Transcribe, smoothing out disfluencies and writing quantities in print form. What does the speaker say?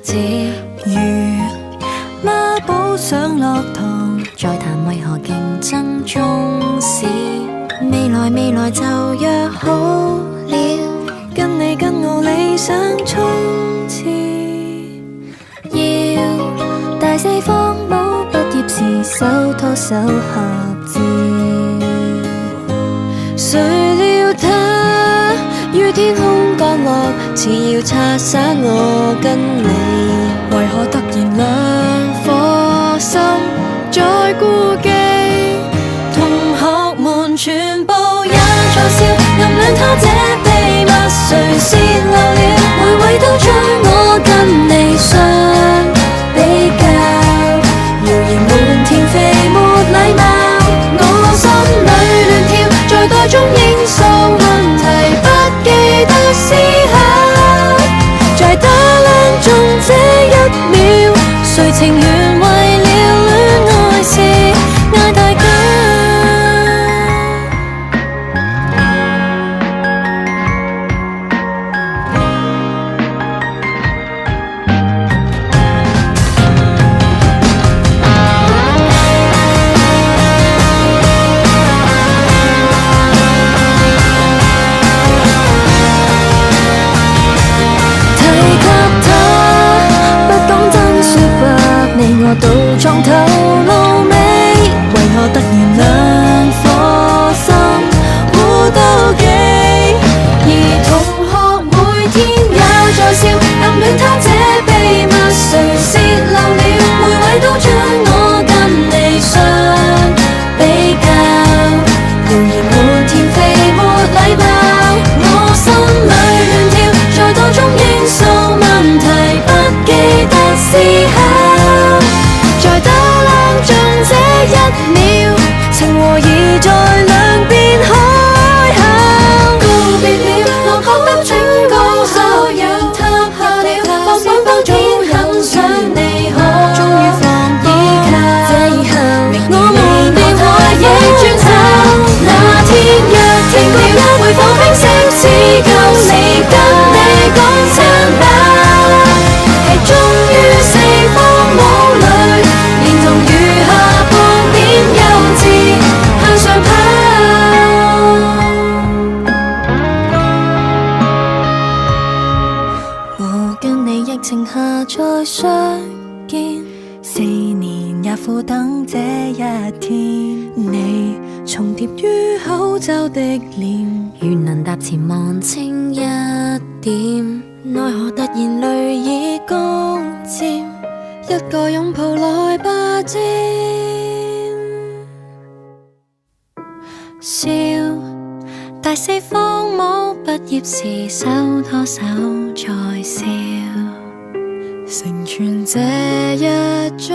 子，如孖寶想落堂，再談為何競爭中史。未來就約好了，跟你跟我理想衝刺。要大四方帽畢業時手拖手合照，誰料他於天空降落，似要拆散我跟你，為何突然兩顆心在顧忌？同學們全部也在笑，暗戀他這秘密誰泄漏了？每位都將我跟你相比較，謠言滿天飛沒禮貌，我心裏亂跳，在袋中應數問題不記得思考，在打量中這一秒，誰情願為了戀愛事嗌大交？到撞頭露尾，為何突然兩顆心互妒忌？而同學每天也在笑，暗戀他這秘密誰泄漏了？每位都將我跟你相比較，謠言滿天飛沒禮貌，我心裏亂跳，在袋中應數問題不記得思考，在打量中這一秒，情和義在兩邊開口。告別了，落學得轉高考，讓他下了，放榜當天很想你可終於放依靠，這以後我們便可以轉手。那天若停了，會否冰釋似舊？你跟你講餐飽，係終於四方帽裏，連同餘下半點幼稚向上跑。我跟你疫情下再相見，4年也苦等這一天。你重疊於口罩的臉，願能踏前望清一點，奈何突然淚已攻佔，一個擁抱來霸佔。笑大四方帽畢業時手拖手在笑，成全這一張